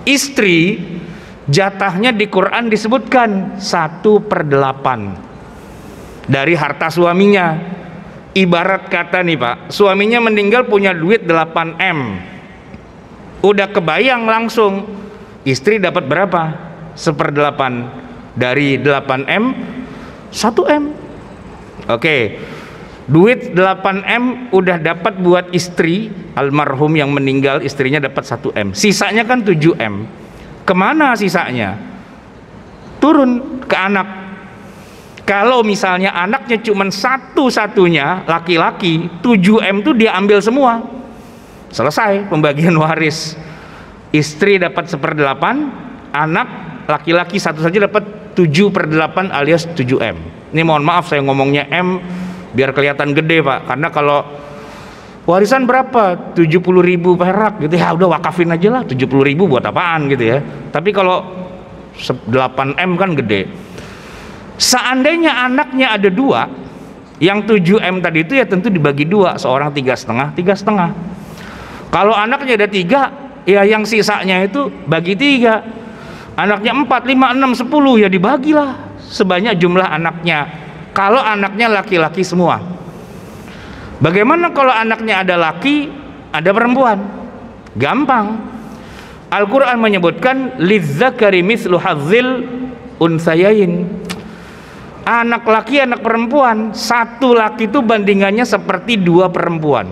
Istri jatahnya di Quran disebutkan 1/8 dari harta suaminya. Ibarat kata nih Pak, suaminya meninggal punya duit 8M, udah kebayang langsung istri dapat berapa? 1/8 dari 8M, 1M. Oke, duit 8M udah dapat buat istri almarhum yang meninggal, istrinya dapat 1M, sisanya kan 7M. Kemana sisanya? Turun ke anak. Kalau misalnya anaknya cuma satu-satunya laki-laki, 7M itu dia ambil semua, selesai pembagian waris. Istri dapat 1/8, anak laki-laki satu saja dapat 7/8 alias 7M. Ini mohon maaf saya ngomongnya M biar kelihatan gede Pak, karena kalau warisan berapa? 70.000 perak gitu ya, udah wakafin aja lah, 70.000 buat apaan gitu ya. Tapi kalau 8M kan gede. Seandainya anaknya ada 2, yang 7M tadi itu ya tentu dibagi 2, seorang 3,5, 3,5. Kalau anaknya ada 3, ya yang sisanya itu bagi 3. Anaknya 4, 5, 6, 10 ya dibagilah sebanyak jumlah anaknya. Kalau anaknya laki-laki semua. Bagaimana kalau anaknya ada laki, ada perempuan? Gampang. Al-Quran menyebutkan lizzakari mislu hazzil unsayain. Anak laki, anak perempuan, satu laki itu bandingannya seperti 2 perempuan.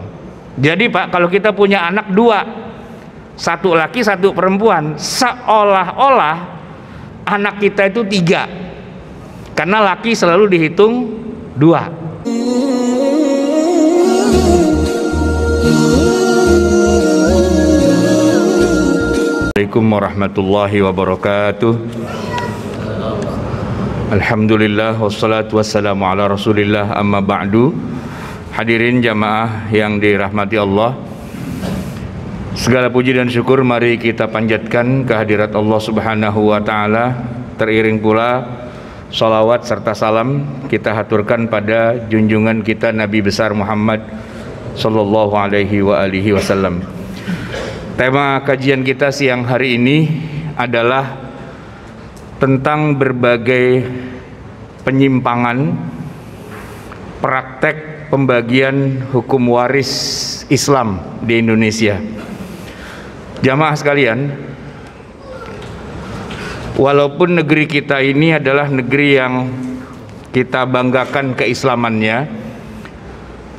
Jadi Pak, kalau kita punya anak 2, satu laki, satu perempuan, seolah-olah anak kita itu 3, karena laki selalu dihitung 2. Assalamualaikum warahmatullahi wabarakatuh. Alhamdulillah wassalatu wassalamu ala rasulillah, amma ba'du. Hadirin jamaah yang dirahmati Allah, segala puji dan syukur mari kita panjatkan kehadirat Allah subhanahu wa ta'ala. Teriring pula salawat serta salam kita haturkan pada junjungan kita Nabi besar Muhammad sallallahu alaihi wa alihi wasallam. Tema kajian kita siang hari ini adalah tentang berbagai penyimpangan praktek pembagian hukum waris Islam di Indonesia. Jamaah sekalian, walaupun negeri kita ini adalah negeri yang kita banggakan keislamannya,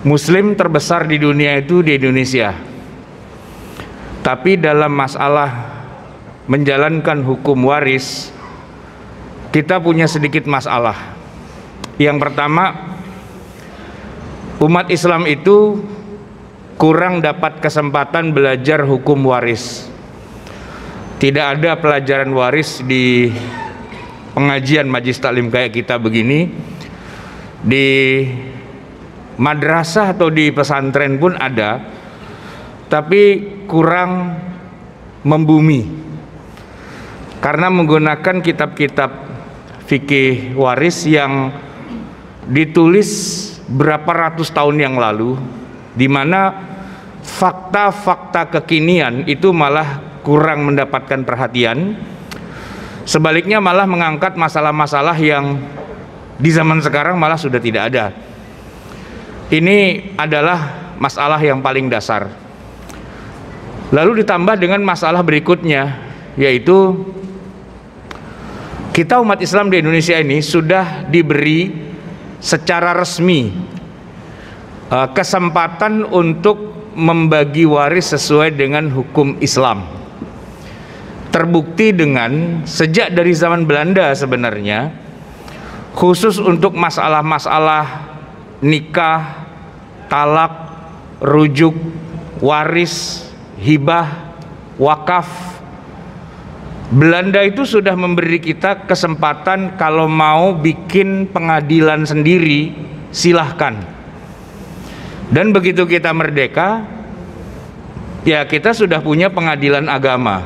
Muslim terbesar di dunia itu di Indonesia. Tapi dalam masalah menjalankan hukum waris, kita punya sedikit masalah. Yang pertama, umat Islam itu kurang dapat kesempatan belajar hukum waris. Tidak ada pelajaran waris di pengajian majlis taklim kayak kita begini. Di madrasah atau di pesantren pun ada, tapi kurang membumi karena menggunakan kitab-kitab fikih waris yang ditulis berapa ratus tahun yang lalu, di mana fakta-fakta kekinian itu malah kurang mendapatkan perhatian. Sebaliknya malah mengangkat masalah-masalah yang di zaman sekarang malah sudah tidak ada. Ini adalah masalah yang paling dasar. Lalu ditambah dengan masalah berikutnya, yaitu kita umat Islam di Indonesia ini sudah diberi secara resmi kesempatan untuk membagi waris sesuai dengan hukum Islam. Terbukti dengan sejak dari zaman Belanda sebenarnya, khusus untuk masalah-masalah nikah, talak, rujuk, waris, hibah, wakaf, Belanda itu sudah memberi kita kesempatan kalau mau bikin pengadilan sendiri, silahkan. Dan begitu kita merdeka, ya kita sudah punya pengadilan agama.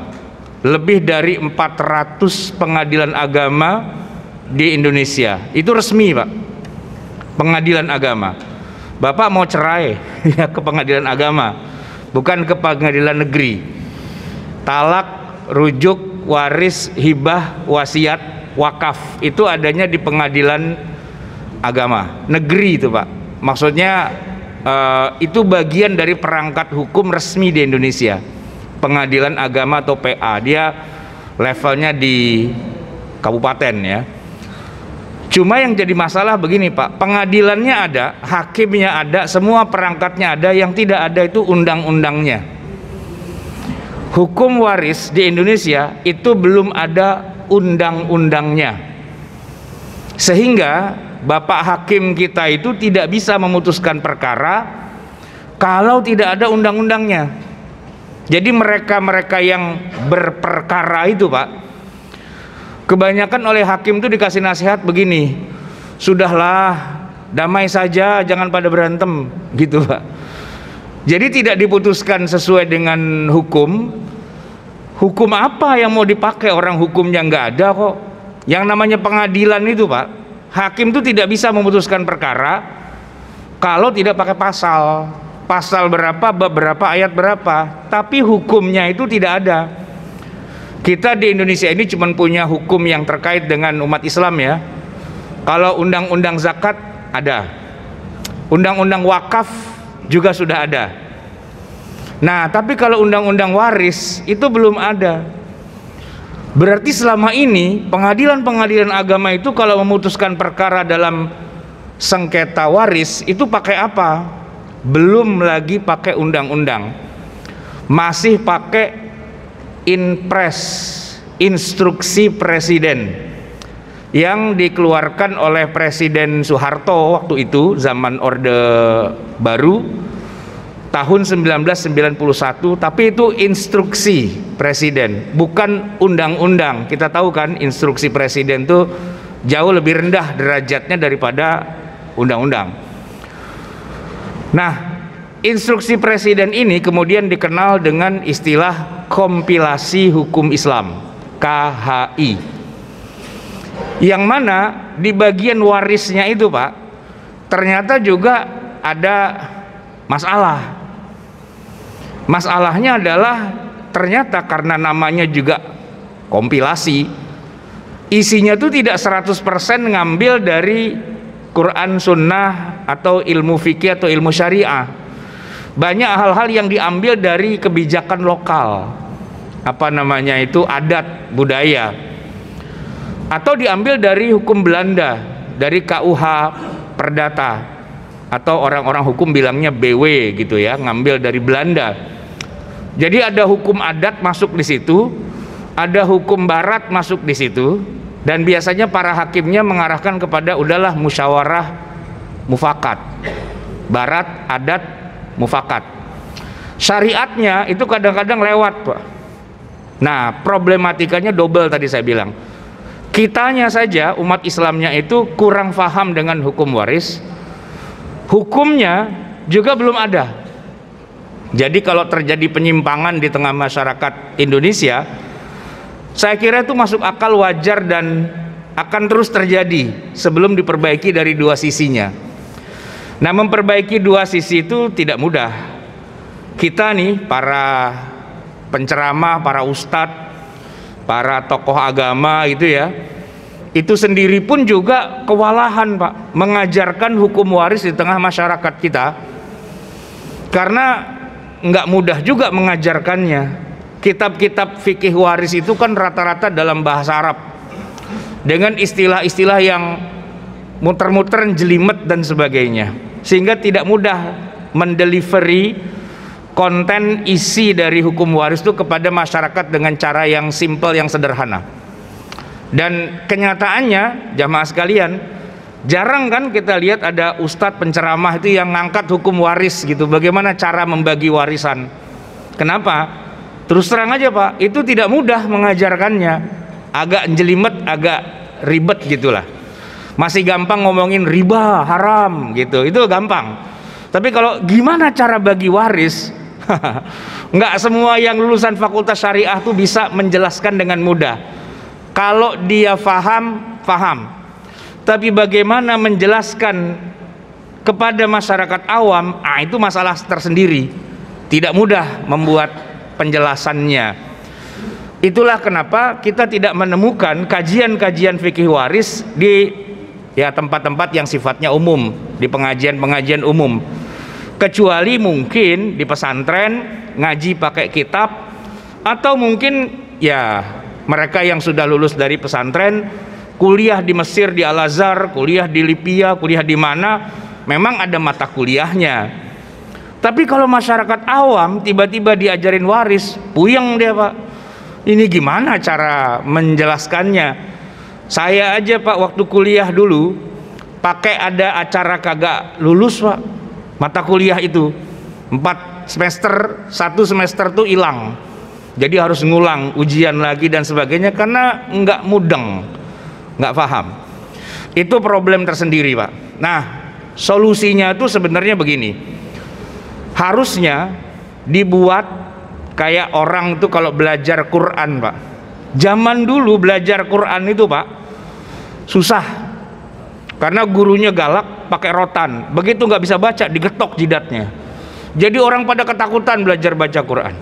Lebih dari 400 pengadilan agama di Indonesia. Itu resmi Pak, pengadilan agama. Bapak mau cerai ya ke pengadilan agama, bukan ke pengadilan negeri. Talak, rujuk, waris, hibah, wasiat, wakaf itu adanya di pengadilan agama negeri itu Pak. Maksudnya itu bagian dari perangkat hukum resmi di Indonesia. Pengadilan agama atau PA, dia levelnya di kabupaten ya. Cuma yang jadi masalah begini Pak, pengadilannya ada, hakimnya ada, semua perangkatnya ada, yang tidak ada itu undang-undangnya. Hukum waris di Indonesia itu belum ada undang-undangnya, sehingga Bapak Hakim kita itu tidak bisa memutuskan perkara kalau tidak ada undang-undangnya. Jadi mereka-mereka yang berperkara itu Pak, kebanyakan oleh hakim itu dikasih nasihat begini, sudahlah damai saja, jangan pada berantem gitu Pak. Jadi tidak diputuskan sesuai dengan hukum. Hukum apa yang mau dipakai, orang hukumnya nggak ada kok. Yang namanya pengadilan itu Pak, hakim itu tidak bisa memutuskan perkara kalau tidak pakai pasal. Pasal berapa, bab berapa, ayat berapa, tapi hukumnya itu tidak ada. Kita di Indonesia ini cuma punya hukum yang terkait dengan umat Islam ya. Kalau undang-undang zakat ada, undang-undang wakaf juga sudah ada. Nah, tapi kalau undang-undang waris itu belum ada. Berarti selama ini pengadilan-pengadilan agama itu kalau memutuskan perkara dalam sengketa waris itu pakai apa? Belum lagi pakai undang-undang, masih pakai Inpres, instruksi presiden yang dikeluarkan oleh Presiden Soeharto waktu itu, zaman Orde Baru tahun 1991, tapi itu instruksi presiden, bukan undang-undang. Kita tahu kan instruksi presiden itu jauh lebih rendah derajatnya daripada undang-undang. Nah, instruksi presiden ini kemudian dikenal dengan istilah kompilasi hukum Islam, KHI, yang mana di bagian warisnya itu Pak, ternyata juga ada masalah. Masalahnya adalah ternyata karena namanya juga kompilasi, isinya itu tidak 100% ngambil dari Quran, Sunnah, atau ilmu fikih atau ilmu syariah. Banyak hal-hal yang diambil dari kebijakan lokal, adat budaya, atau diambil dari hukum Belanda, dari KUH Perdata, atau orang-orang hukum bilangnya BW gitu ya, ngambil dari Belanda. Jadi ada hukum adat masuk di situ, ada hukum barat masuk di situ, dan biasanya para hakimnya mengarahkan kepada udahlah musyawarah mufakat, barat, adat, mufakat. Syariatnya itu kadang-kadang lewat Pak. Nah, problematikanya double tadi saya bilang. Kitanya saja, umat Islamnya itu kurang paham dengan hukum waris, hukumnya juga belum ada. Jadi kalau terjadi penyimpangan di tengah masyarakat Indonesia, saya kira itu masuk akal, wajar, dan akan terus terjadi sebelum diperbaiki dari dua sisinya. Nah, memperbaiki dua sisi itu tidak mudah. Kita nih, para penceramah, para ustadz, para tokoh agama itu ya, itu sendiri pun juga kewalahan Pak, mengajarkan hukum waris di tengah masyarakat kita, karena nggak mudah juga mengajarkannya. Kitab-kitab fikih waris itu kan rata-rata dalam bahasa Arab dengan istilah-istilah yang muter-muter, jelimet dan sebagainya, sehingga tidak mudah mendelivery konten isi dari hukum waris itu kepada masyarakat dengan cara yang simple, yang sederhana. Dan kenyataannya jamaah sekalian, jarang kan kita lihat ada ustadz penceramah itu yang ngangkat hukum waris gitu, bagaimana cara membagi warisan. Kenapa? Terus terang aja Pak, itu tidak mudah mengajarkannya, agak jelimet, agak ribet gitulah. Masih gampang ngomongin riba, haram gitu, itu gampang. Tapi kalau gimana cara bagi waris, nggak semua yang lulusan fakultas syariah tuh bisa menjelaskan dengan mudah. Kalau dia paham, paham. Tapi bagaimana menjelaskan kepada masyarakat awam, itu masalah tersendiri. Tidak mudah membuat penjelasannya. Itulah kenapa kita tidak menemukan kajian-kajian fikih waris di tempat-tempat yang sifatnya umum, di pengajian-pengajian umum. Kecuali mungkin di pesantren ngaji pakai kitab, atau mungkin mereka yang sudah lulus dari pesantren kuliah di Mesir, di Al-Azhar, kuliah di Libya, kuliah di mana, memang ada mata kuliahnya. Tapi kalau masyarakat awam tiba-tiba diajarin waris, puyeng dia, Pak. Ini gimana cara menjelaskannya? Saya aja, Pak, waktu kuliah dulu pakai ada acara kagak lulus, Pak. Mata kuliah itu 4 semester, 1 semester tuh hilang. Jadi harus ngulang ujian lagi dan sebagainya karena nggak mudeng, nggak paham. Itu problem tersendiri, Pak. Nah, solusinya itu sebenarnya begini. Harusnya dibuat kayak orang itu kalau belajar Quran, Pak. Zaman dulu belajar Quran itu, Pak, susah. Karena gurunya galak, pakai rotan. Begitu nggak bisa baca, digetok jidatnya. Jadi orang pada ketakutan belajar baca Quran.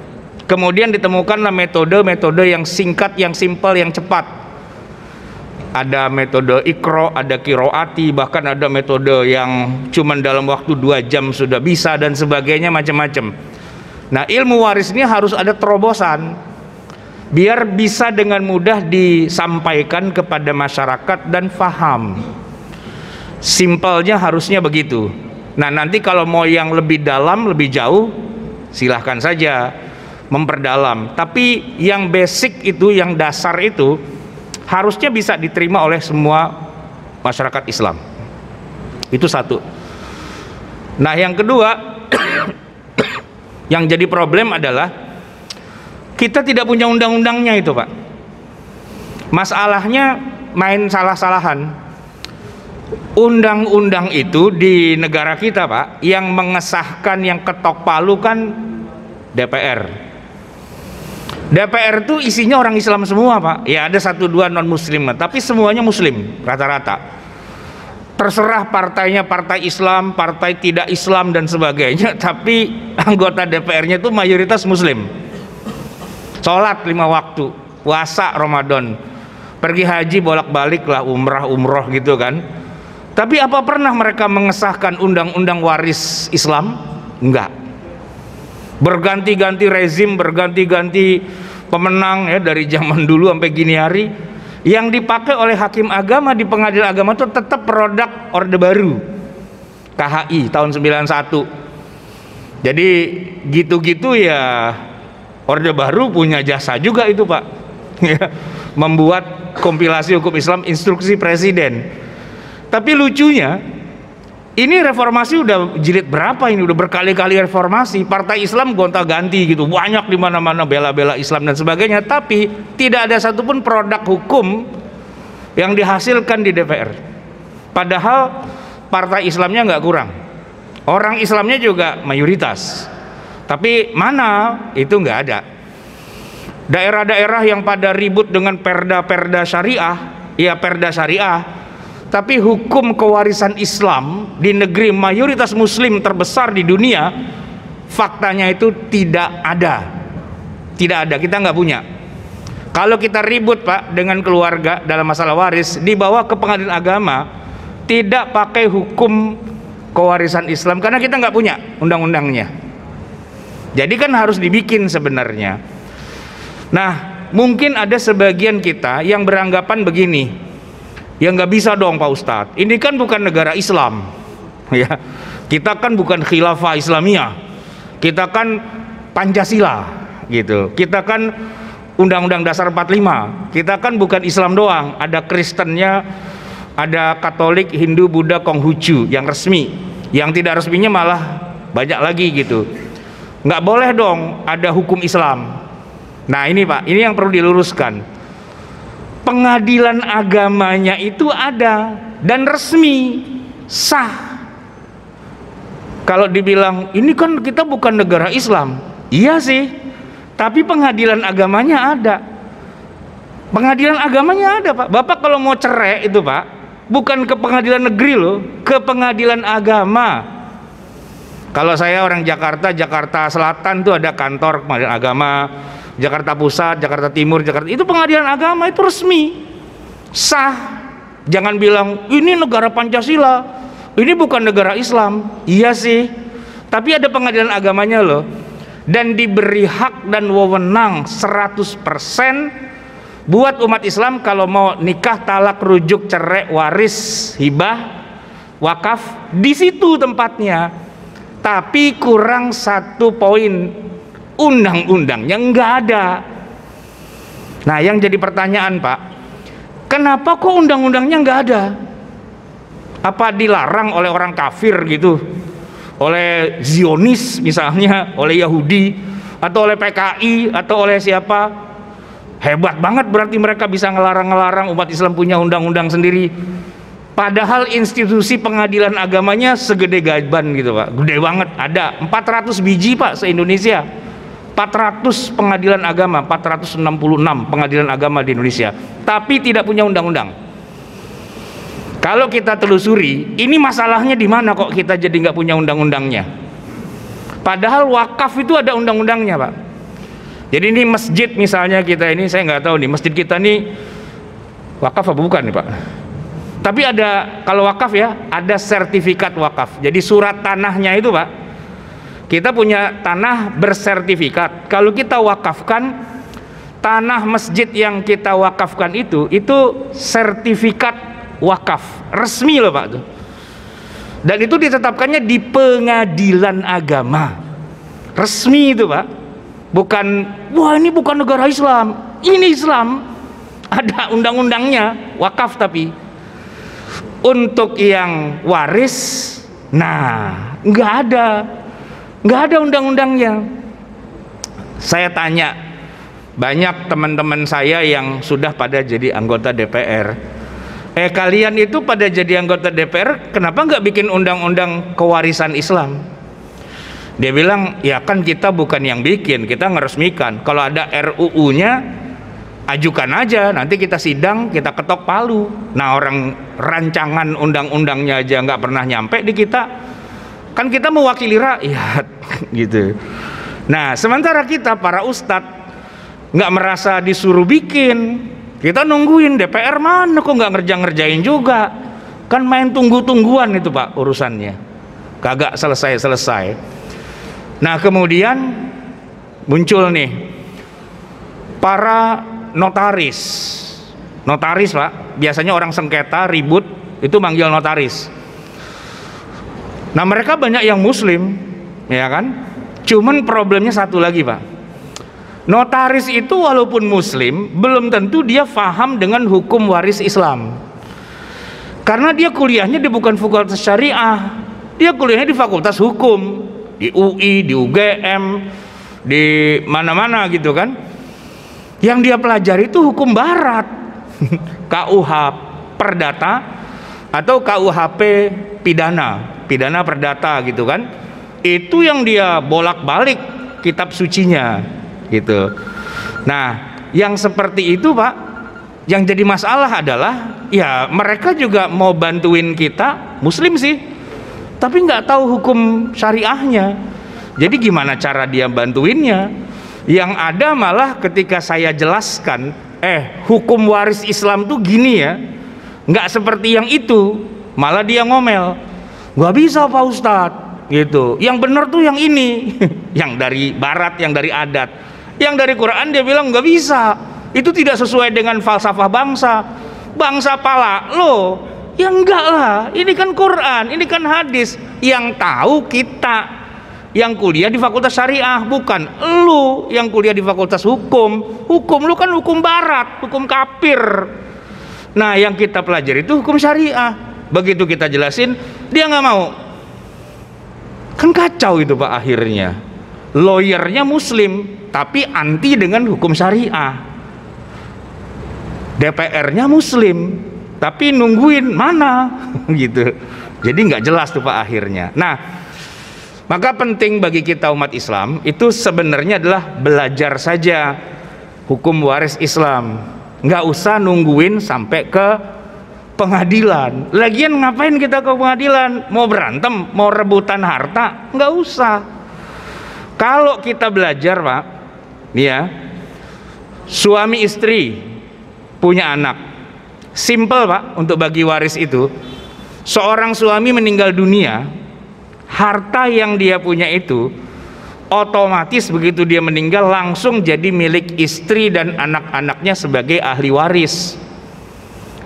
Kemudian ditemukanlah metode-metode yang singkat, yang simpel, yang cepat. Ada metode Iqra, ada Qiroati, bahkan ada metode yang cuman dalam waktu 2 jam sudah bisa dan sebagainya, macam-macam. Nah, ilmu waris ini harus ada terobosan biar bisa dengan mudah disampaikan kepada masyarakat dan faham. Simpelnya harusnya begitu. Nah, nanti kalau mau yang lebih dalam, lebih jauh, silahkan saja memperdalam. Tapi yang basic itu, yang dasar itu harusnya bisa diterima oleh semua masyarakat Islam. Itu satu. Nah, yang kedua yang jadi problem adalah kita tidak punya undang-undangnya itu, Pak. Masalahnya main salah-salahan. Undang-undang itu di negara kita, Pak, yang mengesahkan, yang ketok palu kan DPR. DPR itu isinya orang Islam semua, Pak. Ya ada 1-2 non-muslim, tapi semuanya muslim rata-rata. Terserah partainya partai Islam, partai tidak Islam dan sebagainya, tapi anggota DPR-nya itu mayoritas muslim. Sholat 5 waktu, puasa Ramadan, pergi haji bolak-balik lah, umrah gitu kan. Tapi apa pernah mereka mengesahkan undang-undang waris Islam? Enggak. Berganti-ganti rezim, berganti-ganti pemenang ya, dari zaman dulu sampai gini hari. Yang dipakai oleh hakim agama di pengadilan agama itu tetap produk Orde Baru, KHI tahun 91. Jadi gitu-gitu ya, Orde Baru punya jasa juga itu, Pak. Membuat kompilasi hukum Islam instruksi presiden. Tapi lucunya, ini reformasi udah jilid berapa ini? Udah berkali-kali reformasi. Partai Islam gonta-ganti gitu, banyak di mana-mana bela-bela Islam dan sebagainya. Tapi tidak ada satupun produk hukum yang dihasilkan di DPR. Padahal partai Islamnya nggak kurang, orang Islamnya juga mayoritas. Tapi mana itu nggak ada. Daerah-daerah yang pada ribut dengan perda-perda syariah, ya perda syariah. Tapi hukum kewarisan Islam di negeri mayoritas muslim terbesar di dunia, faktanya itu tidak ada. Tidak ada, kita nggak punya. Kalau kita ribut, Pak, dengan keluarga dalam masalah waris, dibawa ke pengadilan agama, tidak pakai hukum kewarisan Islam karena kita nggak punya undang-undangnya. Jadi kan harus dibikin sebenarnya. Nah, mungkin ada sebagian kita yang beranggapan begini, ya nggak bisa dong, Pak Ustadz, ini kan bukan negara Islam ya, kita kan bukan khilafah Islamiyah, kita kan Pancasila gitu, kita kan Undang-Undang Dasar 45, kita kan bukan Islam doang, ada Kristennya, ada Katolik, Hindu, Buddha, Konghucu yang resmi, yang tidak resminya malah banyak lagi gitu. Nggak boleh dong ada hukum Islam. Nah ini, Pak, ini yang perlu diluruskan. Pengadilan agamanya itu ada dan resmi, sah. Kalau dibilang ini kan kita bukan negara Islam, iya sih, tapi pengadilan agamanya ada. Pengadilan agamanya ada, Pak. Bapak kalau mau cerai itu, Pak, bukan ke pengadilan negeri loh, ke pengadilan agama. Kalau saya orang Jakarta, Jakarta Selatan tuh ada kantor pengadilan agama. Jakarta Pusat, Jakarta Timur, Jakarta, itu pengadilan agama, itu resmi, sah. Jangan bilang ini negara Pancasila, ini bukan negara Islam. Iya sih, tapi ada pengadilan agamanya loh, dan diberi hak dan wewenang 100% buat umat Islam kalau mau nikah, talak, rujuk, cerai, waris, hibah, wakaf, di situ tempatnya. Tapi kurang satu poin, undang-undangnya nggak ada. Nah, yang jadi pertanyaan, Pak, kenapa kok undang-undangnya nggak ada? Apa dilarang oleh orang kafir gitu? Oleh Zionis misalnya, oleh Yahudi, atau oleh PKI, atau oleh siapa? Hebat banget berarti mereka bisa ngelarang-ngelarang umat Islam punya undang-undang sendiri. Padahal institusi pengadilan agamanya segede gaban gitu, Pak. Gede banget, ada 400 biji, Pak, se-Indonesia. 400 pengadilan agama, 466 pengadilan agama di Indonesia, tapi tidak punya undang-undang. Kalau kita telusuri, ini masalahnya di mana kok kita jadi nggak punya undang-undangnya? Padahal wakaf itu ada undang-undangnya, Pak. Jadi ini masjid misalnya kita ini, saya nggak tahu nih masjid kita nih wakaf apa bukan nih, Pak. Tapi ada, kalau wakaf ya, ada sertifikat wakaf. Jadi surat tanahnya itu, Pak, kita punya tanah bersertifikat. Kalau kita wakafkan tanah masjid yang kita wakafkan itu sertifikat wakaf resmi loh, Pak tuh. Dan itu ditetapkannya di pengadilan agama resmi itu, Pak. Bukan, wah ini bukan negara Islam, ini Islam, ada undang-undangnya wakaf. Tapi untuk yang waris, nah nggak ada undang-undangnya. Saya tanya banyak teman-teman saya yang sudah pada jadi anggota DPR, kalian itu pada jadi anggota DPR, kenapa nggak bikin undang-undang kewarisan Islam? Dia bilang, ya kan kita bukan yang bikin, kita ngeresmikan. Kalau ada RUU-nya, ajukan aja, nanti kita sidang, kita ketok palu. Nah, orang rancangan undang-undangnya aja nggak pernah nyampe di kita, kan kita mewakili rakyat gitu. Nah, sementara kita para ustadz nggak merasa disuruh bikin, kita nungguin DPR mana kok nggak ngerjain juga, kan main tunggu-tungguan itu, Pak, urusannya kagak selesai. Nah, kemudian muncul nih para notaris, Pak, biasanya orang sengketa ribut itu manggil notaris. Nah, mereka banyak yang muslim, ya kan, cuman problemnya satu lagi, Pak. Notaris itu walaupun muslim, belum tentu dia paham dengan hukum waris Islam. Karena dia kuliahnya di bukan fakultas syariah, dia kuliahnya di fakultas hukum, di UI, di UGM, di mana-mana gitu kan. Yang dia pelajari itu hukum barat, KUH Perdata atau KUHP pidana perdata gitu kan. Itu yang dia bolak-balik kitab sucinya gitu. Nah, yang seperti itu, Pak, yang jadi masalah adalah ya mereka juga mau bantuin kita, muslim sih, tapi nggak tahu hukum syariahnya. Jadi gimana cara dia bantuinnya? Yang ada malah ketika saya jelaskan, hukum waris Islam tuh gini ya, nggak seperti yang itu, malah dia ngomel, nggak bisa Pak Ustadz gitu, yang benar tuh yang ini yang dari barat, yang dari adat. Yang dari Quran dia bilang nggak bisa, itu tidak sesuai dengan falsafah bangsa pala lo. Ya enggak lah, ini kan Quran, ini kan hadis. Yang tahu kita yang kuliah di fakultas syariah, bukan lu yang kuliah di fakultas hukum lu kan hukum barat, hukum kafir. Nah, yang kita pelajari itu hukum syariah. Begitu kita jelasin, dia nggak mau. Kan kacau itu, Pak, akhirnya. Lawyernya muslim tapi anti dengan hukum syariah, DPR-nya muslim tapi nungguin mana gitu. Jadi nggak jelas tuh, Pak, akhirnya. Nah, maka penting bagi kita umat Islam itu sebenarnya adalah belajar saja hukum waris Islam, nggak usah nungguin sampai ke pengadilan. Lagian ngapain kita ke pengadilan? Mau berantem, mau rebutan harta? Nggak usah. Kalau kita belajar, Pak, nih ya, suami istri punya anak. Simple Pak, untuk bagi waris itu, seorang suami meninggal dunia, harta yang dia punya itu otomatis begitu dia meninggal langsung jadi milik istri dan anak-anaknya sebagai ahli waris.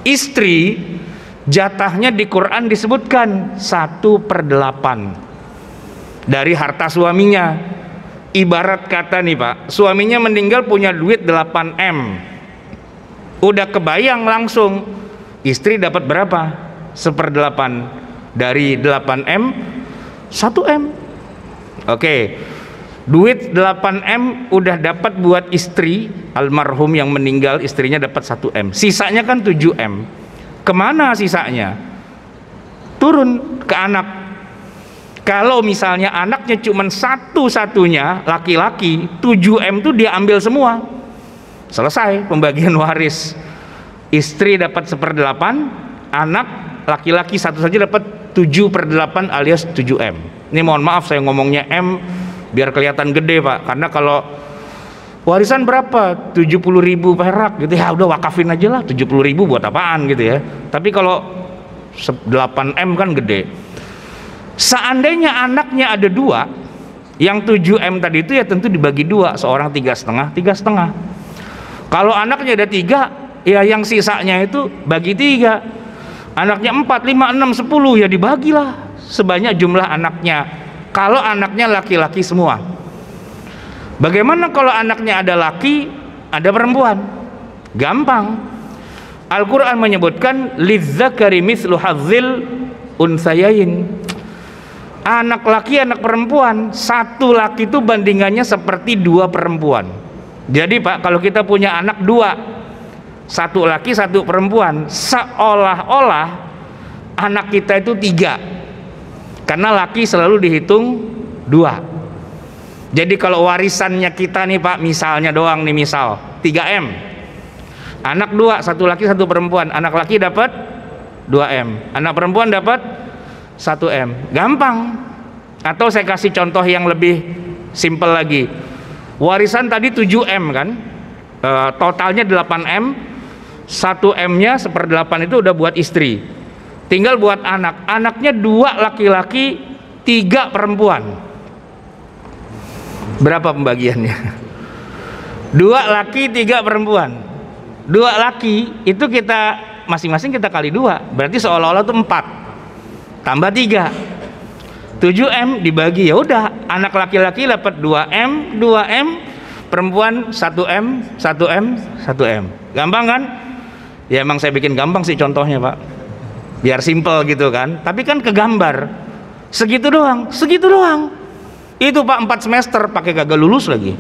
Istri jatahnya di Quran disebutkan 1/8 dari harta suaminya. Ibarat kata nih Pak, suaminya meninggal punya duit 8 M, udah kebayang langsung istri dapat berapa? 1/8 dari 8 M, 1 M. Oke, duit 8 M udah dapat buat istri almarhum yang meninggal, istrinya dapat 1 M, sisanya kan 7 M. Kemana sisanya? Turun ke anak. Kalau misalnya anaknya cuma satu-satunya laki-laki, 7 M itu dia ambil semua. Selesai pembagian waris. Istri dapat 1/8, anak laki-laki satu saja dapat 7/8 alias 7 M. Ini mohon maaf saya ngomongnya M biar kelihatan gede Pak, karena kalau warisan berapa? 70.000 perak gitu ya, udah wakafin aja lah, 70.000 buat apaan gitu ya. Tapi kalau 8 M kan gede. Seandainya anaknya ada 2, yang 7 M tadi itu ya tentu dibagi 2, seorang 3,5, 3,5. Kalau anaknya ada 3, ya yang sisanya itu bagi 3. Anaknya 4, 5, 6, 10 ya dibagilah sebanyak jumlah anaknya. Kalau anaknya laki-laki semua. Bagaimana kalau anaknya ada laki, ada perempuan? Gampang. Al-Quran menyebutkan lidzakari mithlu hadzil unsayain. Anak laki, anak perempuan, satu laki itu bandingannya seperti 2 perempuan. Jadi Pak, kalau kita punya anak 2, satu laki, satu perempuan, seolah-olah anak kita itu 3, karena laki selalu dihitung 2. Jadi kalau warisannya kita nih Pak, misalnya doang nih, misal 3 M, anak 2, satu laki satu perempuan, anak laki dapat 2 M, anak perempuan dapat 1 M. Gampang. Atau saya kasih contoh yang lebih simpel lagi. Warisan tadi 7 M kan, totalnya 8 M, 1 M nya 1/8 itu udah buat istri, tinggal buat anak. Anaknya 2 laki-laki, 3 perempuan. Berapa pembagiannya? 2 laki, 3 perempuan. 2 laki itu kita masing-masing kita kali 2, berarti seolah-olah itu 4 tambah 3, 7 M dibagi, ya udah anak laki-laki dapat 2 M, 2 M, perempuan 1 M, 1 M, 1 M. Gampang kan? Ya emang saya bikin gampang sih contohnya Pak, biar simple gitu kan, tapi kan kegambar. Segitu doang, segitu doang. Itu Pak 4 semester pakai kagak lulus lagi.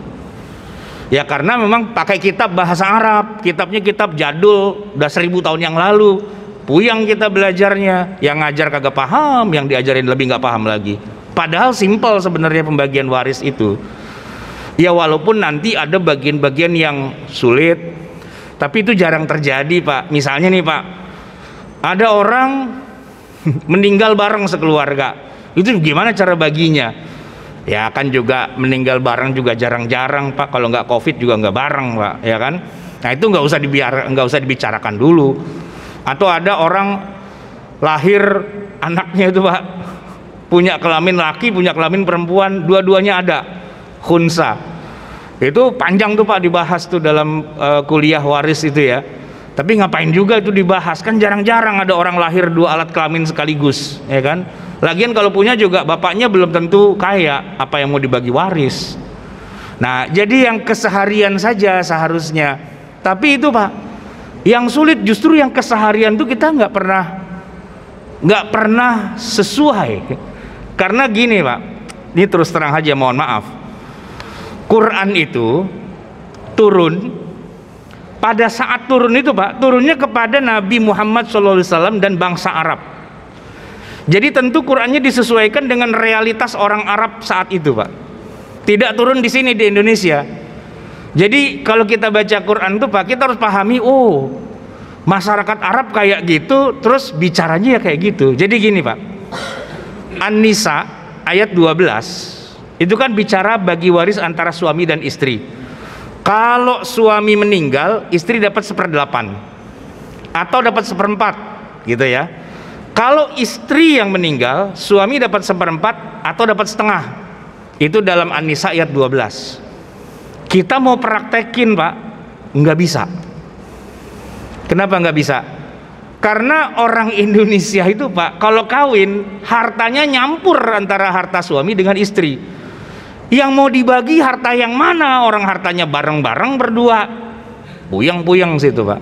Ya karena memang pakai kitab bahasa Arab, kitabnya kitab jadul, udah 1000 tahun yang lalu. Puyang kita belajarnya, yang ngajar kagak paham, yang diajarin lebih nggak paham lagi. Padahal simpel sebenarnya pembagian waris itu. Ya walaupun nanti ada bagian-bagian yang sulit, tapi itu jarang terjadi Pak. Misalnya nih Pak, ada orang meninggal bareng sekeluarga, itu gimana cara baginya? Ya kan juga meninggal bareng juga jarang-jarang Pak. Kalau nggak COVID juga nggak bareng Pak, ya kan? Nah itu nggak usah dibicarakan dulu. Atau ada orang lahir anaknya itu Pak punya kelamin laki, punya kelamin perempuan, dua-duanya ada khunsa. Itu panjang tuh Pak dibahas tuh dalam kuliah waris itu ya. Tapi ngapain juga itu dibahas, kan jarang-jarang ada orang lahir 2 alat kelamin sekaligus, ya kan? Lagian kalau punya juga bapaknya belum tentu kaya, apa yang mau dibagi waris. Nah jadi yang keseharian saja seharusnya. Tapi itu Pak, yang sulit justru yang keseharian tuh kita nggak pernah sesuai. Karena gini Pak, ini terus terang aja mohon maaf, Quran itu turun, pada saat turun itu Pak, turunnya kepada Nabi Muhammad SAW dan bangsa Arab. Jadi tentu Qurannya disesuaikan dengan realitas orang Arab saat itu Pak. Tidak turun di sini di Indonesia. Jadi kalau kita baca Quran tuh Pak, kita harus pahami, oh masyarakat Arab kayak gitu, terus bicaranya ya kayak gitu. Jadi gini Pak, An-Nisa ayat 12 itu kan bicara bagi waris antara suami dan istri. Kalau suami meninggal, istri dapat 1/8 atau dapat 1/4 gitu ya. Kalau istri yang meninggal, suami dapat 1/4 atau dapat setengah. Itu dalam An-Nisa ayat 12. Kita mau praktekin Pak, nggak bisa. Kenapa nggak bisa? Karena orang Indonesia itu Pak, kalau kawin hartanya nyampur antara harta suami dengan istri. Yang mau dibagi harta yang mana? Orang hartanya bareng-bareng berdua, puyeng-puyeng situ Pak.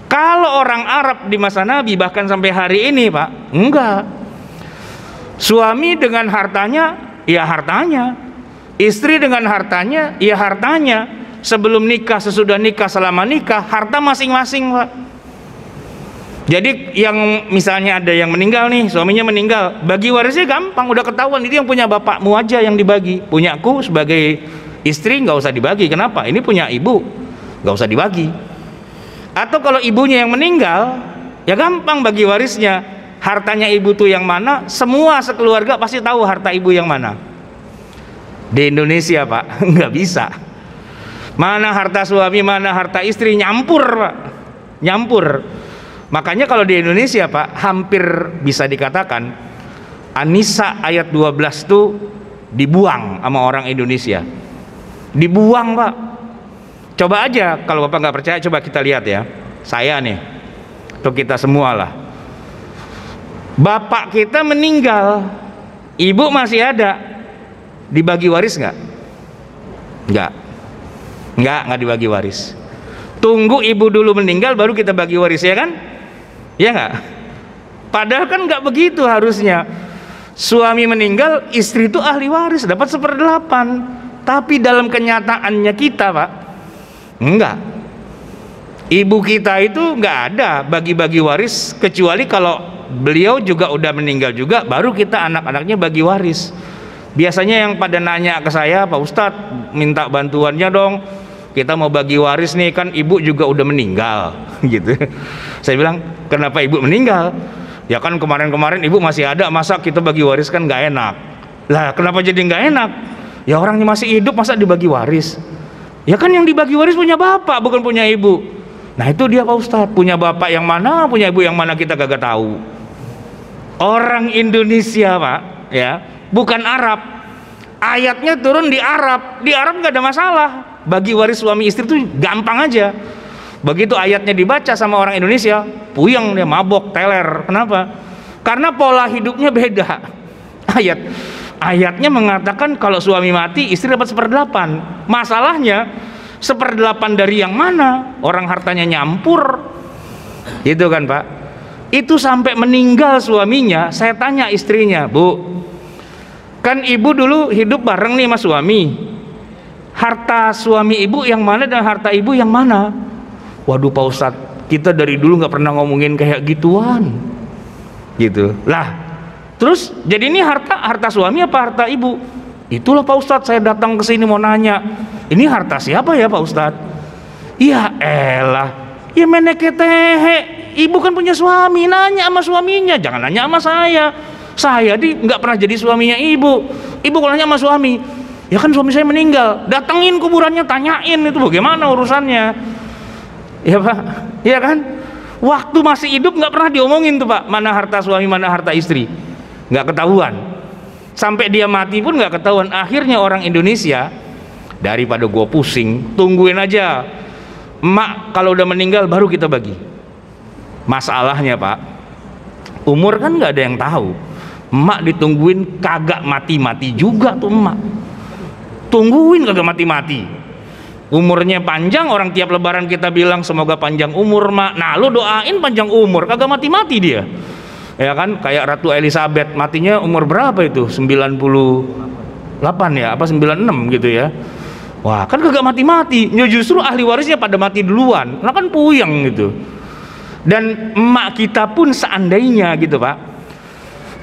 Kalau orang Arab di masa Nabi bahkan sampai hari ini Pak, enggak. Suami dengan hartanya, ya hartanya. Istri dengan hartanya, ya hartanya. Sebelum nikah, sesudah nikah, selama nikah, harta masing-masing Pak. Jadi yang misalnya ada yang meninggal nih, suaminya meninggal, bagi warisnya gampang, udah ketahuan itu yang punya bapakmu aja yang dibagi. Punyaku sebagai istri nggak usah dibagi. Kenapa? Ini punya ibu, nggak usah dibagi. Atau kalau ibunya yang meninggal, ya gampang bagi warisnya. Hartanya ibu tuh yang mana? Semua sekeluarga pasti tahu harta ibu yang mana. Di Indonesia Pak, nggak bisa. Mana harta suami, mana harta istri, nyampur Pak, nyampur. Makanya kalau di Indonesia Pak, hampir bisa dikatakan An-Nisa ayat 12 tuh dibuang sama orang Indonesia. Dibuang Pak. Coba aja, kalau Bapak nggak percaya, coba kita lihat ya. Saya nih, atau kita semua lah. Bapak kita meninggal, ibu masih ada, dibagi waris nggak? Nggak dibagi waris. Tunggu ibu dulu meninggal, baru kita bagi waris, ya kan? Ya nggak? Padahal kan nggak begitu harusnya. Suami meninggal, istri itu ahli waris, dapat 1/8. Tapi dalam kenyataannya kita Pak, enggak. Ibu kita itu nggak ada bagi-bagi waris, kecuali kalau beliau juga udah meninggal juga, baru kita anak-anaknya bagi waris. Biasanya yang pada nanya ke saya, Pak Ustadz minta bantuannya dong, kita mau bagi waris nih, kan ibu juga udah meninggal gitu. Saya bilang, kenapa ibu meninggal? Ya kan kemarin-kemarin ibu masih ada, masa kita bagi waris kan nggak enak. Lah kenapa jadi nggak enak? Ya orangnya masih hidup, masa dibagi waris? Ya kan yang dibagi waris punya bapak, bukan punya ibu. Nah itu dia Pak Ustadz, punya bapak yang mana, punya ibu yang mana kita kagak tahu. Orang Indonesia Pak, ya bukan Arab. Ayatnya turun di Arab nggak ada masalah. Bagi waris suami istri itu gampang aja. Begitu ayatnya dibaca sama orang Indonesia, puyeng dia, mabok, teler. Kenapa? Karena pola hidupnya beda. Ayatnya mengatakan kalau suami mati, istri dapat 1/8. Masalahnya 1/8 dari yang mana? Orang hartanya nyampur. Gitu kan Pak? Itu sampai meninggal suaminya, saya tanya istrinya, Bu, kan ibu dulu hidup bareng nih sama suami, harta suami ibu yang mana dan harta ibu yang mana? Waduh Pak Ustadz, kita dari dulu nggak pernah ngomongin kayak gituan gitu lah. Terus jadi ini harta suami apa harta ibu? Itulah Pak Ustadz, saya datang ke sini mau nanya, ini harta siapa ya Pak Ustadz? Ya elah, ya meneketehe, ibu kan punya suami, nanya sama suaminya, jangan nanya sama saya. Saya nggak pernah jadi suaminya ibu. Ibu kalau nanya sama suami, ya kan suami saya meninggal, datengin kuburannya, tanyain itu bagaimana urusannya. Ya Pak, ya kan? Waktu masih hidup nggak pernah diomongin tuh Pak, mana harta suami, mana harta istri, nggak ketahuan. Sampai dia mati pun nggak ketahuan. Akhirnya orang Indonesia, daripada gue pusing, tungguin aja emak kalau udah meninggal baru kita bagi. Masalahnya Pak, umur kan nggak ada yang tahu. Emak ditungguin kagak mati-mati juga tuh emak. Tungguin kagak mati-mati. Umurnya panjang, orang tiap lebaran kita bilang semoga panjang umur mak. Nah lu doain panjang umur, kagak mati-mati dia. Ya kan, kayak Ratu Elizabeth matinya umur berapa itu? 98 ya, apa 96 gitu ya. Wah kan kagak mati-mati. Ya justru ahli warisnya pada mati duluan. Nah kan puyeng gitu. Dan emak kita pun seandainya gitu Pak,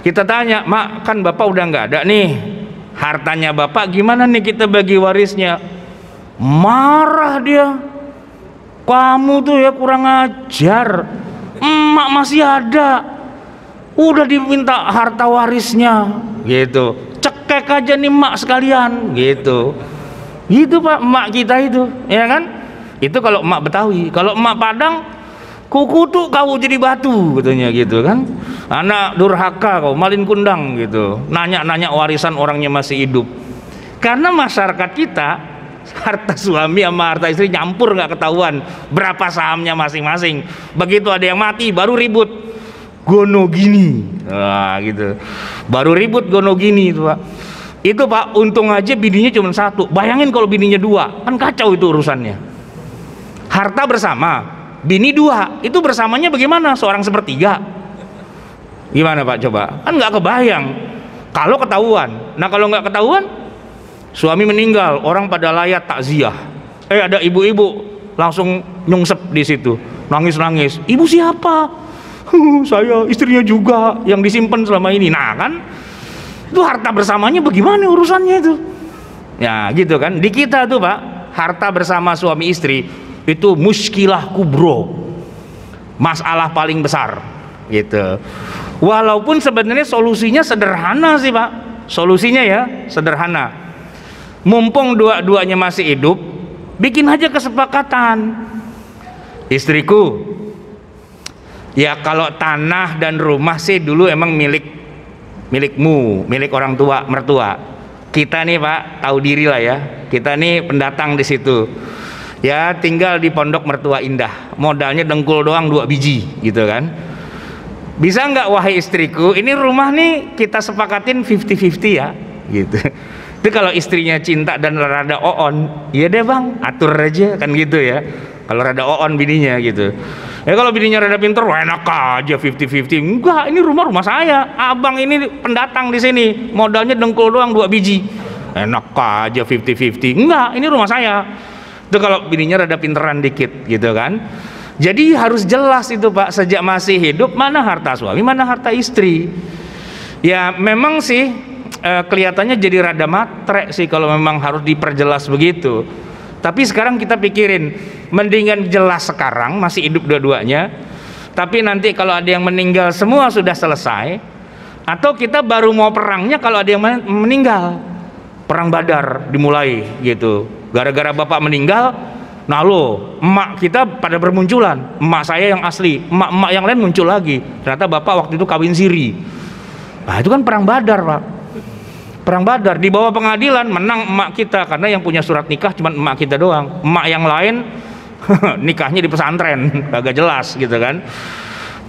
kita tanya, mak kan bapak udah nggak ada nih, hartanya bapak gimana nih kita bagi warisnya? Marah dia, kamu tuh ya kurang ajar, emak masih ada, udah diminta harta warisnya gitu, cekek aja nih emak sekalian gitu. Gitu Pak, emak kita itu, ya kan? Itu kalau emak Betawi. Kalau emak Padang, kuku tuh kau jadi batu, katanya gitu kan. Anak durhaka kau, malin kundang gitu. Nanya-nanya warisan orangnya masih hidup. Karena masyarakat kita, harta suami sama harta istri nyampur, nggak ketahuan berapa sahamnya masing-masing. Begitu ada yang mati, baru ribut gono gini, gitu. Baru ribut gono gini itu Pak. Itu Pak, untung aja bininya cuma satu. Bayangin kalau bininya dua, kan kacau itu urusannya. Harta bersama, bini dua, itu bersamanya bagaimana? Seorang sepertiga. Gimana Pak coba? Kan nggak kebayang. Kalau ketahuan. Nah kalau nggak ketahuan, suami meninggal, orang pada layat takziah. Ada ibu-ibu langsung nyungsep di situ, nangis-nangis. Ibu siapa? Saya, istrinya juga yang disimpan selama ini. Nah kan, itu harta bersamanya bagaimana urusannya itu? Ya gitu kan. Di kita tuh Pak, harta bersama suami istri itu muskilah kubro, masalah paling besar gitu. Walaupun sebenarnya solusinya sederhana sih Pak. Solusinya ya sederhana. Mumpung dua-duanya masih hidup, bikin aja kesepakatan. Istriku, ya kalau tanah dan rumah sih dulu emang milikmu, milik orang tua mertua. Kita nih Pak tahu diri lah ya, kita nih pendatang di situ ya, tinggal di pondok mertua indah, modalnya dengkul doang 2 biji gitu kan. Bisa nggak wahai istriku, ini rumah nih kita sepakatin 50-50 ya gitu. Itu kalau istrinya cinta dan rada oon, iya deh bang, atur aja kan gitu ya. Kalau rada oon bininya gitu. Ya kalau bininya rada pinter, wah enak aja 50-50. Enggak, ini rumah saya. Abang ini pendatang di sini, modalnya dengkul doang 2 biji. Enak aja 50-50. Enggak, ini rumah saya. Itu kalau bininya rada pinteran dikit gitu kan. Jadi harus jelas itu Pak, sejak masih hidup mana harta suami, mana harta istri. Ya memang sih kelihatannya jadi rada matre sih kalau memang harus diperjelas begitu. Tapi sekarang kita pikirin, mendingan jelas sekarang masih hidup dua-duanya, tapi nanti kalau ada yang meninggal semua sudah selesai, atau kita baru mau perangnya kalau ada yang meninggal, perang Badar dimulai gitu. Gara-gara bapak meninggal, nah lo emak kita pada bermunculan, emak saya yang asli, emak-emak yang lain muncul lagi, ternyata bapak waktu itu kawin siri. Nah itu kan perang Badar Pak. Perang Badar, di bawah pengadilan menang emak kita karena yang punya surat nikah cuma emak kita doang. Emak yang lain nikahnya di pesantren, kagak jelas gitu kan.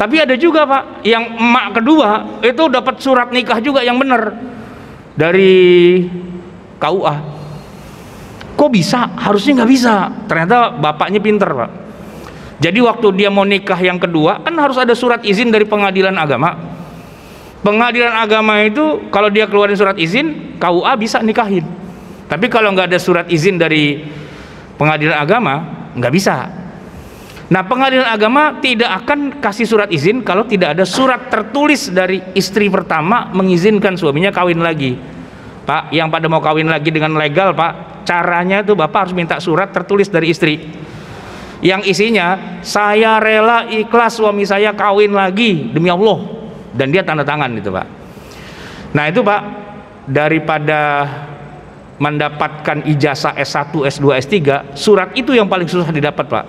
Tapi ada juga Pak, yang emak kedua itu dapat surat nikah juga yang benar dari KUA. Kok bisa? Harusnya nggak bisa. Ternyata bapaknya pinter Pak. Jadi waktu dia mau nikah yang kedua kan harus ada surat izin dari pengadilan agama. Pengadilan agama itu kalau dia keluarin surat izin, KUA bisa nikahin. Tapi kalau nggak ada surat izin dari pengadilan agama, nggak bisa. Nah pengadilan agama tidak akan kasih surat izin kalau tidak ada surat tertulis dari istri pertama mengizinkan suaminya kawin lagi. Pak, yang pada mau kawin lagi dengan legal Pak, caranya itu Bapak harus minta surat tertulis dari istri yang isinya, saya rela ikhlas suami saya kawin lagi demi Allah, dan dia tanda tangan itu Pak. Nah itu Pak, daripada mendapatkan ijazah S1, S2, S3, surat itu yang paling susah didapat Pak.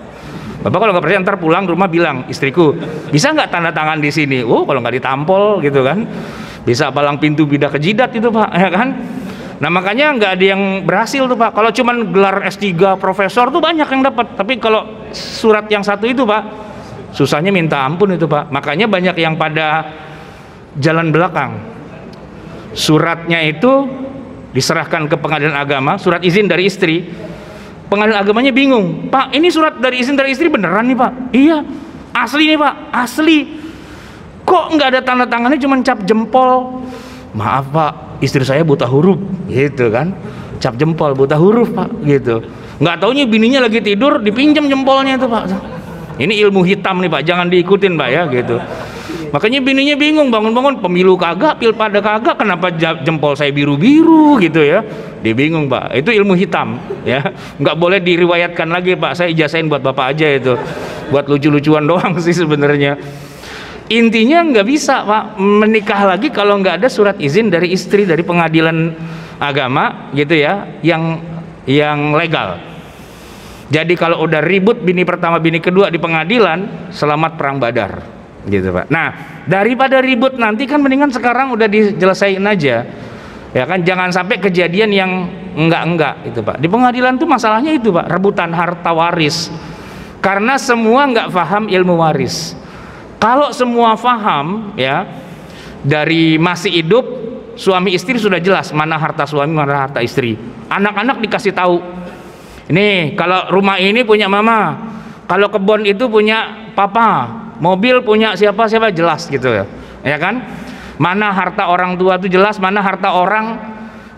Bapak kalau nggak percaya ntar pulang rumah bilang, istriku bisa nggak tanda tangan di sini? Oh kalau nggak ditampol gitu kan, bisa palang pintu bidah ke jidat itu Pak, ya kan. Nah makanya nggak ada yang berhasil tuh Pak. Kalau cuman gelar S3 profesor tuh banyak yang dapat, tapi kalau surat yang satu itu Pak, susahnya minta ampun itu Pak. Makanya banyak yang pada jalan belakang. Suratnya itu diserahkan ke pengadilan agama, surat izin dari istri. Pengadilan agamanya bingung, Pak ini surat dari izin dari istri beneran nih Pak? Iya, asli nih Pak, asli. Kok nggak ada tanda tangannya, cuma cap jempol? Maaf Pak, istri saya buta huruf, gitu kan? Cap jempol, buta huruf Pak, gitu. Nggak taunya bininya lagi tidur, dipinjam jempolnya itu Pak. Ini ilmu hitam nih Pak, jangan diikutin Pak ya, gitu. Makanya bininya bingung, bangun-bangun pemilu kagak, pilkada kagak, kenapa jempol saya biru-biru gitu ya. Dia bingung Pak, itu ilmu hitam ya, nggak boleh diriwayatkan lagi Pak. Saya ijazahin buat Bapak aja itu, buat lucu-lucuan doang sih sebenarnya. Intinya nggak bisa Pak menikah lagi kalau nggak ada surat izin dari istri dari pengadilan agama gitu ya, yang yang legal. Jadi kalau udah ribut bini pertama bini kedua di pengadilan, selamat perang Badar gitu Pak. Nah daripada ribut nanti kan mendingan sekarang udah dijelesain aja ya kan, jangan sampai kejadian yang enggak itu Pak. Di pengadilan tuh masalahnya itu Pak, rebutan harta waris, karena semua nggak paham ilmu waris. Kalau semua paham ya, dari masih hidup suami istri sudah jelas mana harta suami mana harta istri. Anak-anak dikasih tahu, ini kalau rumah ini punya mama, kalau kebun itu punya papa, mobil punya siapa jelas gitu ya kan. Mana harta orang tua itu jelas, mana harta orang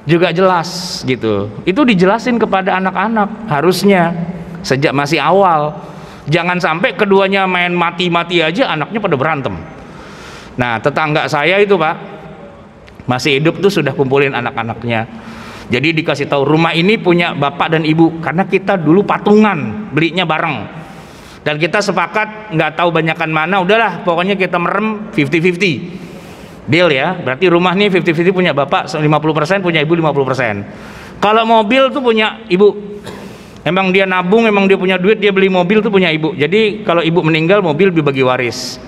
juga jelas gitu. Itu dijelasin kepada anak-anak harusnya sejak masih awal. Jangan sampai keduanya main mati-mati aja anaknya pada berantem. Nah tetangga saya itu Pak masih hidup tuh sudah kumpulin anak-anaknya. Jadi dikasih tahu rumah ini punya bapak dan ibu, karena kita dulu patungan belinya bareng dan kita sepakat nggak tahu banyakan mana, udahlah pokoknya kita merem 50-50 deal ya. Berarti rumah nih 50-50 punya bapak 50%, punya ibu 50%. Kalau mobil tuh punya ibu, emang dia nabung, emang dia punya duit, dia beli mobil tuh punya ibu. Jadi kalau ibu meninggal mobil dibagi waris,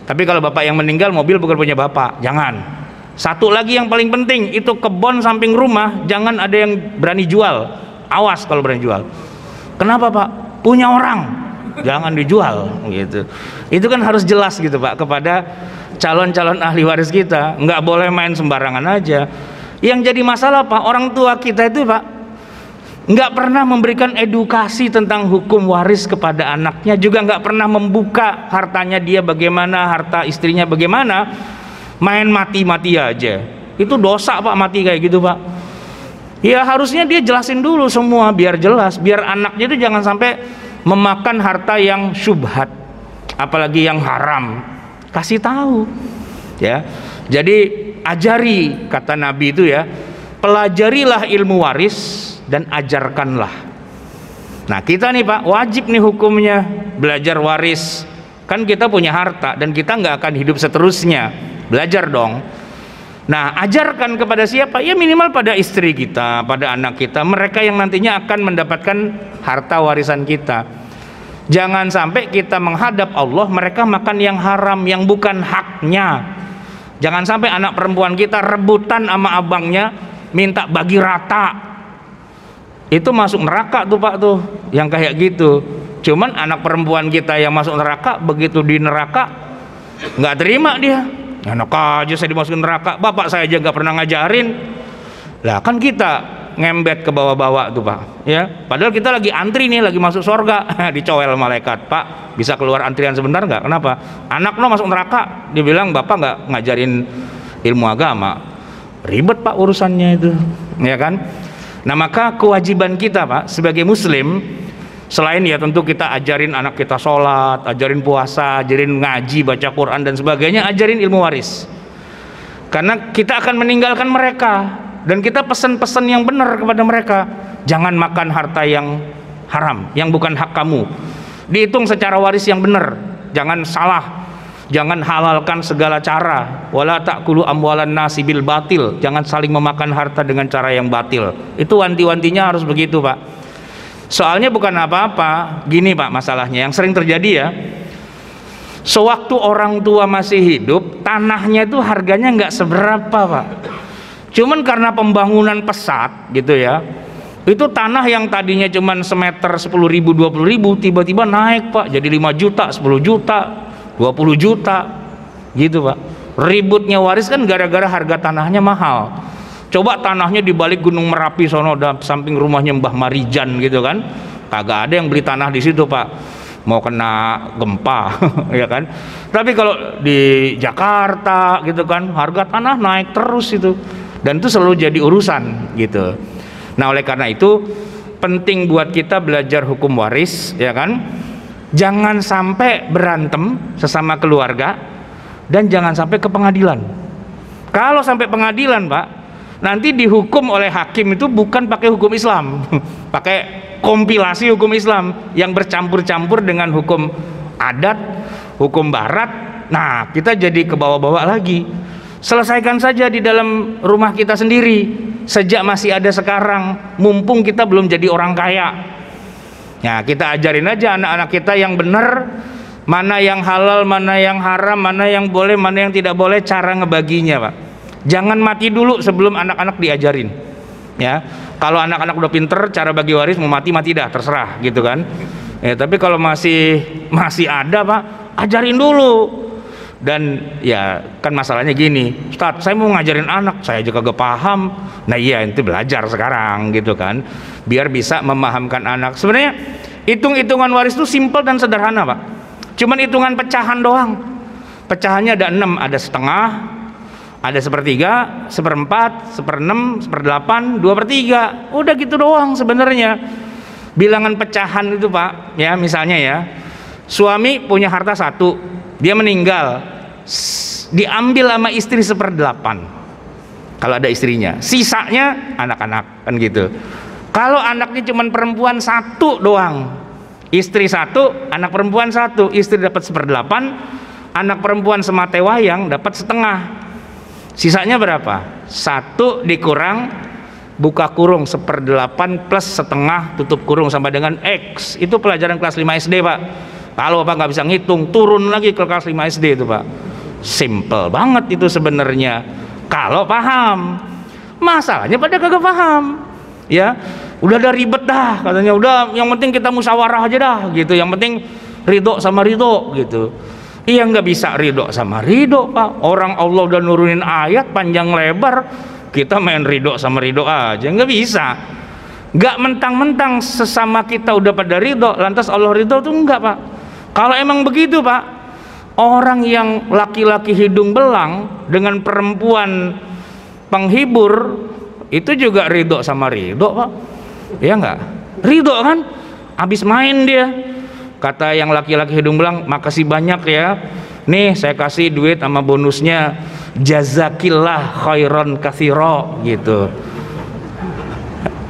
tapi kalau bapak yang meninggal mobil bukan punya bapak. Jangan. Satu lagi yang paling penting, itu kebun samping rumah jangan ada yang berani jual. Awas kalau berani jual. Kenapa Pak? Punya orang, jangan dijual gitu. Itu kan harus jelas gitu Pak kepada calon-calon ahli waris kita. Nggak boleh main sembarangan aja. Yang jadi masalah Pak, orang tua kita itu Pak nggak pernah memberikan edukasi tentang hukum waris kepada anaknya, juga nggak pernah membuka hartanya dia bagaimana, harta istrinya bagaimana. Main mati-mati aja, itu dosa Pak, mati kayak gitu Pak. Ya harusnya dia jelasin dulu semua biar jelas, biar anaknya itu jangan sampai memakan harta yang syubhat, apalagi yang haram. Kasih tahu ya. Jadi ajari, kata Nabi itu ya, pelajarilah ilmu waris dan ajarkanlah. Nah kita nih Pak wajib nih hukumnya belajar waris, kan kita punya harta dan kita nggak akan hidup seterusnya, belajar dong. Nah ajarkan kepada siapa? Ya minimal pada istri kita, pada anak kita, mereka yang nantinya akan mendapatkan harta warisan kita. Jangan sampai kita menghadap Allah mereka makan yang haram, yang bukan haknya. Jangan sampai anak perempuan kita rebutan sama abangnya minta bagi rata. Itu masuk neraka tuh Pak tuh, yang kayak gitu. Cuman anak perempuan kita yang masuk neraka, begitu di neraka nggak terima dia. Enak aja saya dimasukin neraka, bapak saya aja nggak pernah ngajarin. Lah kan kita ngembet ke bawah-bawah tuh Pak ya, padahal kita lagi antri nih, lagi masuk surga. Dicowel malaikat, Pak bisa keluar antrian sebentar nggak? Kenapa? Anak lo masuk neraka, dibilang bapak nggak ngajarin ilmu agama. Ribet Pak urusannya itu ya kan. Nah maka kewajiban kita Pak sebagai muslim, selain ya tentu kita ajarin anak kita sholat, ajarin puasa, ajarin ngaji, baca Quran dan sebagainya, ajarin ilmu waris. Karena kita akan meninggalkan mereka, dan kita pesan-pesan yang benar kepada mereka. Jangan makan harta yang haram, yang bukan hak kamu. Dihitung secara waris yang benar, jangan salah, jangan halalkan segala cara. Wala ta'kulu amwalan nasi bil batil, jangan saling memakan harta dengan cara yang batil. Itu wanti-wantinya harus begitu Pak. Soalnya bukan apa-apa, gini Pak masalahnya yang sering terjadi ya. Sewaktu orang tua masih hidup, tanahnya itu harganya nggak seberapa Pak. Cuman karena pembangunan pesat gitu ya, itu tanah yang tadinya cuman semeter 10.000, 20.000 tiba-tiba naik Pak, jadi 5 juta, 10 juta, 20 juta gitu Pak. Ributnya waris kan gara-gara harga tanahnya mahal. Coba tanahnya di balik Gunung Merapi sono, samping rumahnya Mbah Marijan gitu kan, kagak ada yang beli tanah di situ Pak, mau kena gempa ya kan. Tapi kalau di Jakarta gitu kan, harga tanah naik terus itu, dan itu selalu jadi urusan gitu. Nah oleh karena itu penting buat kita belajar hukum waris ya kan. Jangan sampai berantem sesama keluarga, dan jangan sampai ke pengadilan. Kalau sampai pengadilan Pak, nanti dihukum oleh hakim itu bukan pakai hukum Islam, pakai kompilasi hukum Islam yang bercampur-campur dengan hukum adat, hukum barat. Nah kita jadi ke bawah-bawah lagi. Selesaikan saja di dalam rumah kita sendiri. sejak masih ada sekarang, mumpung kita belum jadi orang kaya. Ya, kita ajarin aja anak-anak kita yang benar, mana yang halal, mana yang haram, mana yang boleh, mana yang tidak boleh, cara ngebaginya, Pak. Jangan mati dulu sebelum anak-anak diajarin. Ya, kalau anak-anak udah pinter cara bagi waris, mau mati dah, terserah gitu kan. Ya, tapi kalau masih ada, Pak, ajarin dulu. Dan ya kan masalahnya gini, Ustadz, saya mau ngajarin anak, saya juga gak paham. Nah iya, itu belajar sekarang gitu kan, biar bisa memahamkan anak. Sebenarnya hitung-hitungan waris itu simpel dan sederhana, Pak. Cuman hitungan pecahan doang. Pecahannya ada 6, ada setengah, ada sepertiga, seperempat, seperenam, seperdelapan, 2/3. Udah gitu doang sebenarnya. Bilangan pecahan itu, Pak, ya misalnya ya, suami punya harta 1, dia meninggal, diambil sama istri 1/8 kalau ada istrinya, sisanya anak-anak kan gitu. Kalau anaknya cuma perempuan 1 doang, istri 1, anak perempuan 1, istri dapat 1/8, anak perempuan semate wayang dapat setengah. Sisanya berapa? 1 dikurang buka kurung 1/8 plus setengah tutup kurung sama dengan X. Itu pelajaran kelas 5 SD, Pak. Kalau Pak nggak bisa ngitung, turun lagi ke kelas 5 SD itu, Pak. Simple banget itu sebenarnya kalau paham. Masalahnya pada kagak paham. Ya, udah ada ribet dah katanya, udah yang penting kita musyawarah aja dah gitu. Yang penting ridho sama ridho gitu. Iya, nggak bisa ridho sama ridho, Pak. Orang Allah udah nurunin ayat panjang lebar, kita main ridho sama ridho aja, nggak bisa. Nggak mentang-mentang sesama kita udah pada ridho, lantas Allah ridho tuh enggak, Pak. Kalau emang begitu, Pak, orang yang laki-laki hidung belang dengan perempuan penghibur itu juga ridho sama ridho, Pak. Ya enggak? Ridho kan? Habis main dia, kata yang laki-laki hidung belang, makasih banyak ya, nih saya kasih duit sama bonusnya, jazakillah khairon katsiro gitu.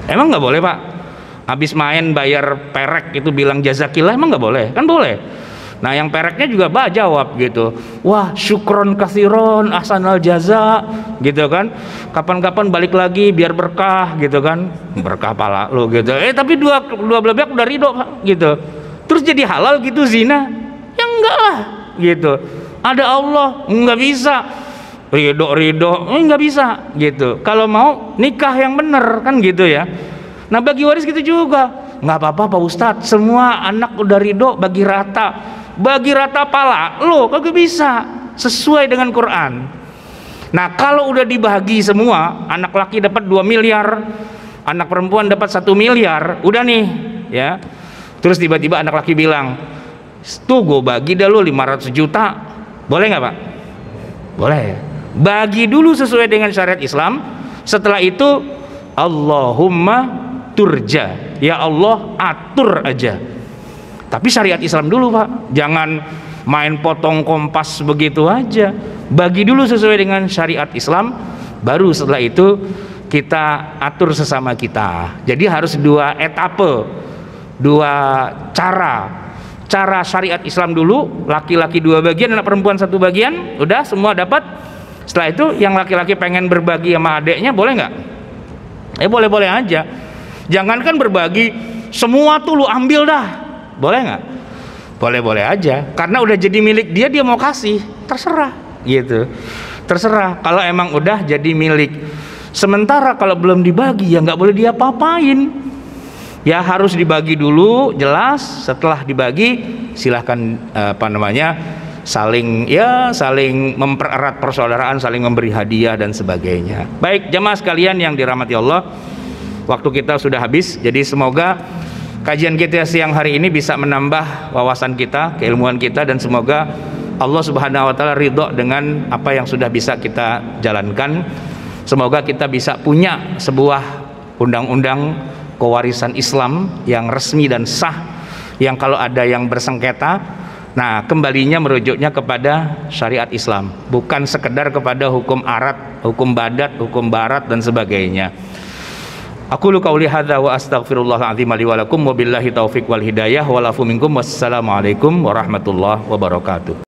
Emang nggak boleh, Pak? Habis main bayar perek itu bilang jazakillah, emang nggak boleh? Kan boleh. Nah yang pereknya juga jawab gitu, wah syukron katsiron ahsanal jaza gitu kan, kapan-kapan balik lagi biar berkah gitu kan, berkah pala lo gitu. Tapi dua belah pihak udah ridho, Pak, gitu. Terus jadi halal gitu zina? Ya enggak lah gitu. Ada Allah, nggak bisa ridho nggak bisa gitu. Kalau mau nikah yang bener kan gitu ya. Nah bagi waris gitu juga, nggak apa-apa Pak Ustadz, semua anak udah ridho bagi rata pala lo kagak bisa, sesuai dengan Quran. Nah kalau udah dibagi semua, anak laki dapat 2 miliar, anak perempuan dapat 1 miliar, udah nih ya. Terus tiba-tiba anak laki bilang, tuh gue bagi dah lo 500 juta, boleh nggak, Pak? Boleh. Bagi dulu sesuai dengan syariat Islam, setelah itu Allahumma turja, ya Allah atur aja. Tapi syariat Islam dulu, Pak, jangan main potong kompas begitu aja. Bagi dulu sesuai dengan syariat Islam, baru setelah itu kita atur sesama kita. Jadi harus 2 etape, 2 cara syariat Islam dulu, laki-laki 2 bagian, anak perempuan 1 bagian, udah semua dapat. Setelah itu yang laki-laki pengen berbagi sama adeknya, boleh nggak? Boleh-boleh aja. Jangankan berbagi semua tuh lu ambil dah, boleh nggak? Boleh-boleh aja, karena udah jadi milik dia, dia mau kasih, terserah gitu. Terserah kalau emang udah jadi milik. Sementara kalau belum dibagi ya nggak boleh diapa-apain. Ya harus dibagi dulu, jelas. Setelah dibagi silahkan saling mempererat persaudaraan, saling memberi hadiah dan sebagainya. Baik jamaah sekalian yang dirahmati Allah, waktu kita sudah habis. Jadi semoga kajian kita siang hari ini bisa menambah wawasan kita, keilmuan kita, dan semoga Allah Subhanahu wa taala ridho dengan apa yang sudah bisa kita jalankan. Semoga kita bisa punya sebuah undang-undang kewarisan Islam yang resmi dan sah, yang kalau ada yang bersengketa, nah kembalinya merujuknya kepada syariat Islam, bukan sekedar kepada hukum arat, hukum badat, hukum barat dan sebagainya. Aku lu qauli hadza wa astaghfirullahal azim li wa lakum wa billahi taufik wal hidayah wa lafu minkum. Wassalamualaikum warahmatullahi wabarakatuh.